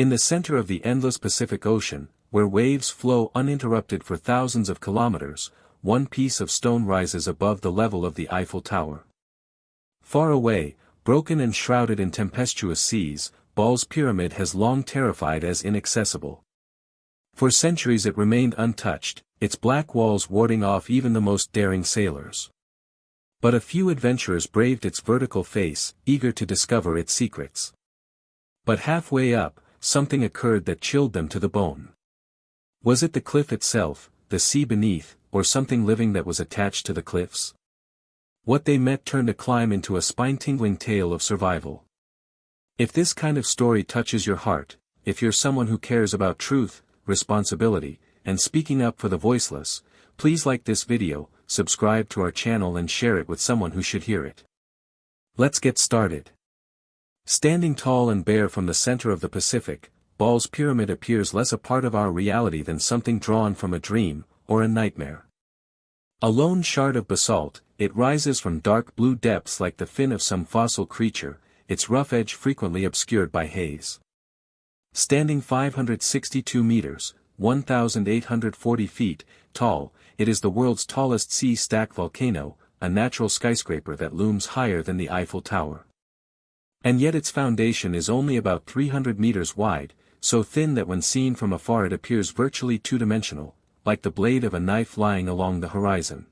In the center of the endless Pacific Ocean, where waves flow uninterrupted for thousands of kilometers, one piece of stone rises above the level of the Eiffel Tower. Far away, broken and shrouded in tempestuous seas, Baal's pyramid has long terrified as inaccessible. For centuries it remained untouched, its black walls warding off even the most daring sailors. But a few adventurers braved its vertical face, eager to discover its secrets. But halfway up, something occurred that chilled them to the bone. Was it the cliff itself, the sea beneath, or something living that was attached to the cliffs? What they met turned a climb into a spine-tingling tale of survival. If this kind of story touches your heart, if you're someone who cares about truth, responsibility, and speaking up for the voiceless, please like this video, subscribe to our channel and share it with someone who should hear it. Let's get started. Standing tall and bare from the center of the Pacific, Baal's pyramid appears less a part of our reality than something drawn from a dream, or a nightmare. A lone shard of basalt, it rises from dark blue depths like the fin of some fossil creature, its rough edge frequently obscured by haze. Standing 562 meters, 1,840 feet, tall, it is the world's tallest sea-stack volcano, a natural skyscraper that looms higher than the Eiffel Tower. And yet its foundation is only about 300 meters wide, so thin that when seen from afar it appears virtually two-dimensional, like the blade of a knife lying along the horizon.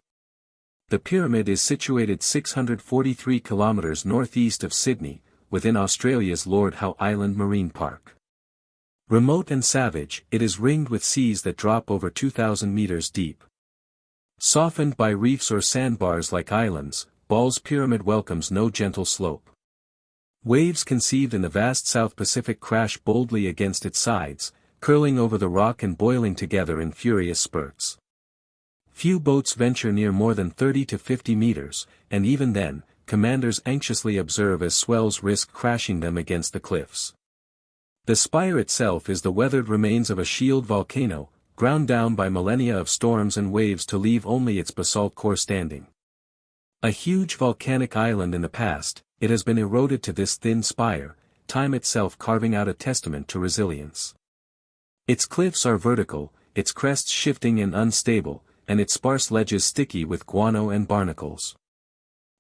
The pyramid is situated 643 kilometers northeast of Sydney, within Australia's Lord Howe Island Marine Park. Remote and savage, it is ringed with seas that drop over 2,000 meters deep. Softened by reefs or sandbars like islands, Baal's pyramid welcomes no gentle slope. Waves conceived in the vast South Pacific crash boldly against its sides, curling over the rock and boiling together in furious spurts. Few boats venture near more than 30 to 50 meters, and even then, commanders anxiously observe as swells risk crashing them against the cliffs. The spire itself is the weathered remains of a shield volcano, ground down by millennia of storms and waves to leave only its basalt core standing. A huge volcanic island in the past, it has been eroded to this thin spire, time itself carving out a testament to resilience. Its cliffs are vertical, its crests shifting and unstable, and its sparse ledges sticky with guano and barnacles.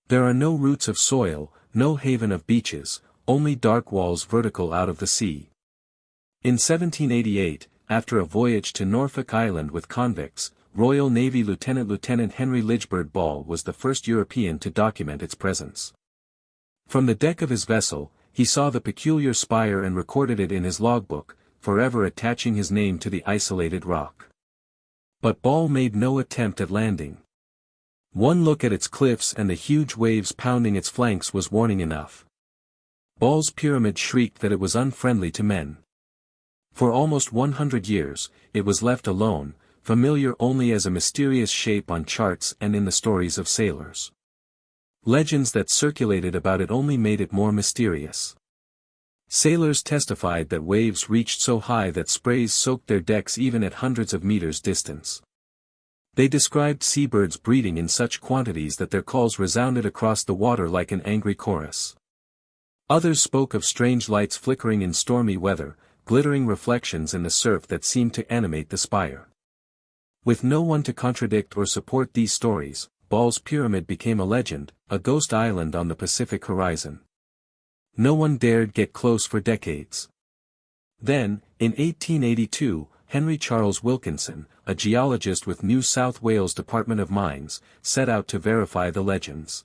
There are no roots of soil, no haven of beaches, only dark walls vertical out of the sea. In 1788, after a voyage to Norfolk Island with convicts, Royal Navy Lieutenant Henry Ligebird Ball was the first European to document its presence. From the deck of his vessel, he saw the peculiar spire and recorded it in his logbook, forever attaching his name to the isolated rock. But Ball made no attempt at landing. One look at its cliffs and the huge waves pounding its flanks was warning enough. Ball's pyramid shrieked that it was unfriendly to men. For almost 100 years, it was left alone, familiar only as a mysterious shape on charts and in the stories of sailors. Legends that circulated about it only made it more mysterious. Sailors testified that waves reached so high that sprays soaked their decks even at hundreds of meters distance. They described seabirds breeding in such quantities that their calls resounded across the water like an angry chorus. Others spoke of strange lights flickering in stormy weather, glittering reflections in the surf that seemed to animate the spire. With no one to contradict or support these stories, Baal's pyramid became a legend, a ghost island on the Pacific horizon. No one dared get close for decades. Then, in 1882, Henry Charles Wilkinson, a geologist with New South Wales Department of Mines, set out to verify the legends.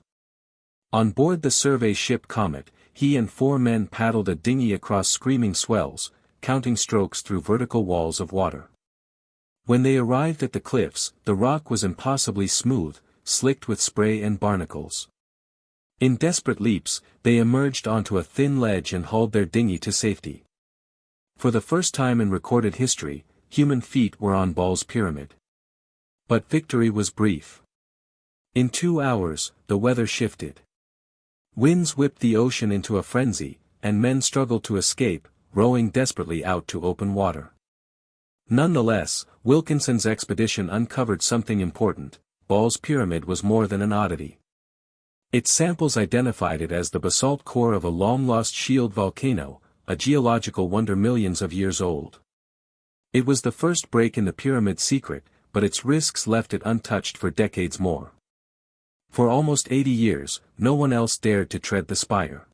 On board the survey ship Comet, he and 4 men paddled a dinghy across screaming swells, counting strokes through vertical walls of water. When they arrived at the cliffs, the rock was impossibly smooth, slicked with spray and barnacles. In desperate leaps, they emerged onto a thin ledge and hauled their dinghy to safety. For the first time in recorded history, human feet were on Baal's pyramid. But victory was brief. In 2 hours, the weather shifted. Winds whipped the ocean into a frenzy, and men struggled to escape, rowing desperately out to open water. Nonetheless, Wilkinson's expedition uncovered something important: Baal's pyramid was more than an oddity. Its samples identified it as the basalt core of a long-lost shield volcano, a geological wonder millions of years old. It was the first break in the pyramid's secret, but its risks left it untouched for decades more. For almost 80 years, no one else dared to tread the spire.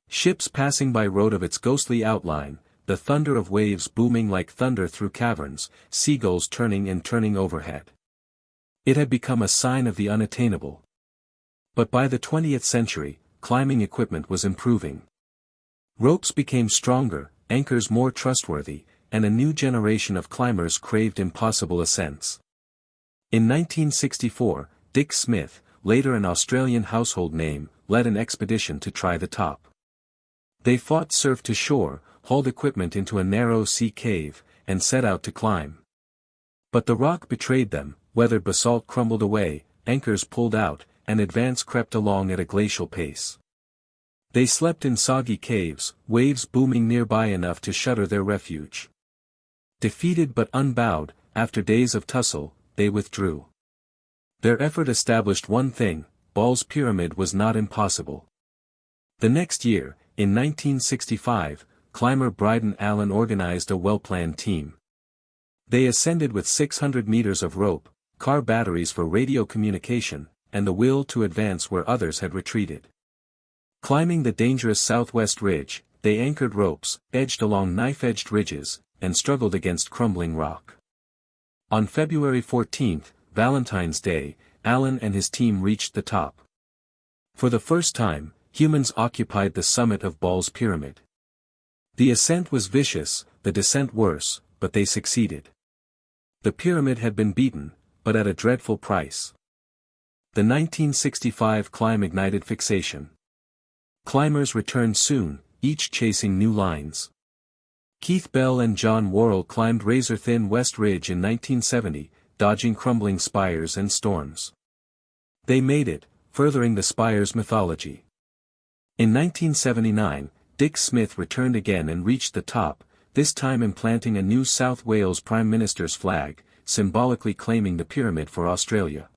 Ships passing by wrote of its ghostly outline, the thunder of waves booming like thunder through caverns, seagulls turning and turning overhead. It had become a sign of the unattainable. But by the 20th century, climbing equipment was improving. Ropes became stronger, anchors more trustworthy, and a new generation of climbers craved impossible ascents. In 1964, Dick Smith, later an Australian household name, led an expedition to try the top. They fought surf to shore, hauled equipment into a narrow sea cave, and set out to climb. But the rock betrayed them, weathered basalt crumbled away, anchors pulled out, and advance crept along at a glacial pace. They slept in soggy caves, waves booming nearby enough to shutter their refuge. Defeated but unbowed, after days of tussle, they withdrew. Their effort established one thing: Ball's Pyramid was not impossible. The next year, in 1965, climber Bryden Allen organized a well-planned team. They ascended with 600 meters of rope, car batteries for radio communication, and the will to advance where others had retreated. Climbing the dangerous southwest ridge, they anchored ropes, edged along knife-edged ridges, and struggled against crumbling rock. On February 14, Valentine's Day, Allen and his team reached the top. For the first time, humans occupied the summit of Ball's Pyramid. The ascent was vicious, the descent worse, but they succeeded. The pyramid had been beaten, but at a dreadful price. The 1965 climb ignited fixation. Climbers returned soon, each chasing new lines. Keith Bell and John Worrell climbed razor-thin West Ridge in 1970, dodging crumbling spires and storms. They made it, furthering the spire's mythology. In 1979, Dick Smith returned again and reached the top, this time implanting a new South Wales Prime Minister's flag, symbolically claiming the pyramid for Australia.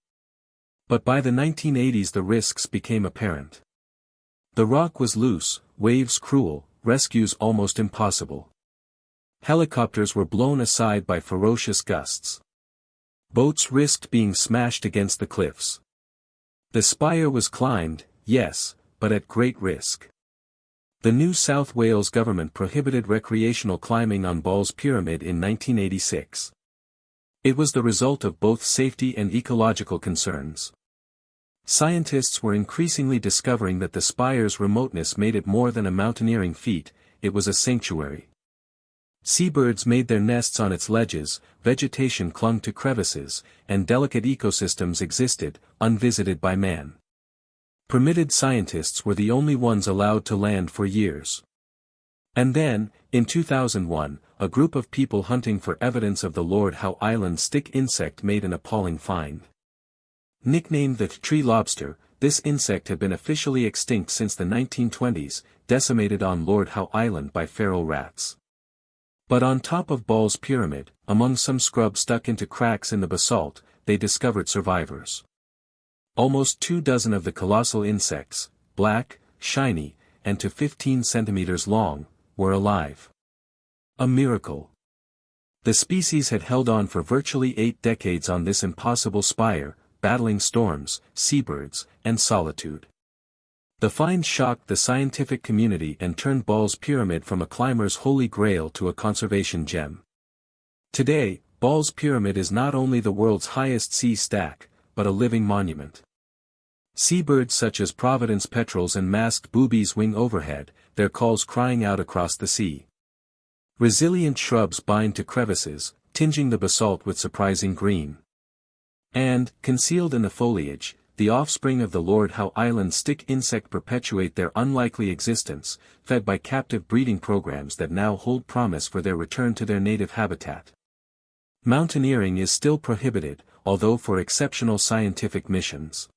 But by the 1980s the risks became apparent. The rock was loose, waves cruel, rescues almost impossible. Helicopters were blown aside by ferocious gusts. Boats risked being smashed against the cliffs. The spire was climbed, yes, but at great risk. The New South Wales government prohibited recreational climbing on Ball's Pyramid in 1986. It was the result of both safety and ecological concerns. Scientists were increasingly discovering that the spire's remoteness made it more than a mountaineering feat, it was a sanctuary. Seabirds made their nests on its ledges, vegetation clung to crevices, and delicate ecosystems existed, unvisited by man. Permitted scientists were the only ones allowed to land for years. And then, in 2001, a group of people hunting for evidence of the Lord Howe Island stick insect made an appalling find. Nicknamed the tree lobster, this insect had been officially extinct since the 1920s, decimated on Lord Howe Island by feral rats. But on top of Ball's Pyramid, among some scrub stuck into cracks in the basalt, they discovered survivors. Almost 24 of the colossal insects, black, shiny, and to 15 centimeters long, were alive. A miracle. The species had held on for virtually 8 decades on this impossible spire, battling storms, seabirds, and solitude. The find shocked the scientific community and turned Ball's Pyramid from a climber's holy grail to a conservation gem. Today, Ball's Pyramid is not only the world's highest sea stack, but a living monument. Seabirds such as Providence petrels and masked boobies wing overhead, their calls crying out across the sea. Resilient shrubs bind to crevices, tinging the basalt with surprising green. And, concealed in the foliage, the offspring of the Lord Howe Island stick insect perpetuate their unlikely existence, fed by captive breeding programs that now hold promise for their return to their native habitat. Mountaineering is still prohibited, although for exceptional scientific missions.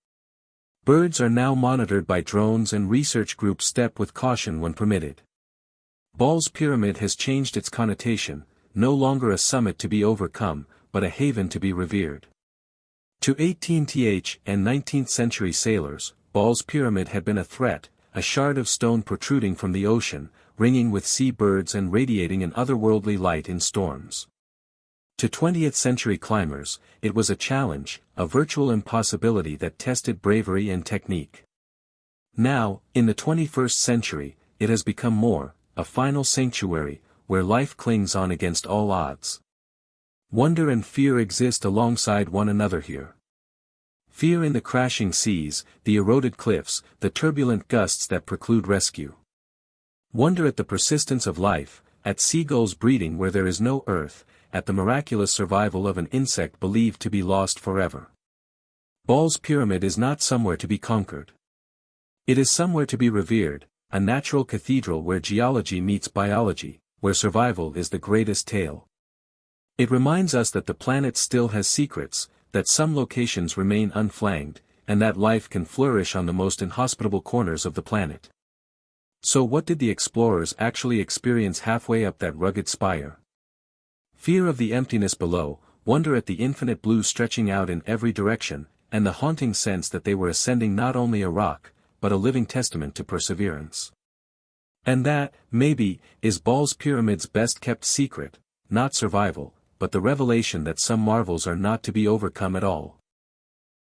Birds are now monitored by drones and research groups step with caution when permitted. Ball's Pyramid has changed its connotation, no longer a summit to be overcome, but a haven to be revered. To 18th and 19th century sailors, Ball's Pyramid had been a threat, a shard of stone protruding from the ocean, ringing with sea birds and radiating an otherworldly light in storms. To 20th-century climbers, it was a challenge, a virtual impossibility that tested bravery and technique. Now, in the 21st century, it has become more, a final sanctuary, where life clings on against all odds. Wonder and fear exist alongside one another here. Fear in the crashing seas, the eroded cliffs, the turbulent gusts that preclude rescue. Wonder at the persistence of life, at seagulls breeding where there is no earth, at the miraculous survival of an insect believed to be lost forever. Baal's pyramid is not somewhere to be conquered. It is somewhere to be revered, a natural cathedral where geology meets biology, where survival is the greatest tale. It reminds us that the planet still has secrets, that some locations remain unflagged, and that life can flourish on the most inhospitable corners of the planet. So what did the explorers actually experience halfway up that rugged spire? Fear of the emptiness below, wonder at the infinite blue stretching out in every direction, and the haunting sense that they were ascending not only a rock, but a living testament to perseverance. And that, maybe, is Baal's pyramid's best-kept secret, not survival, but the revelation that some marvels are not to be overcome at all.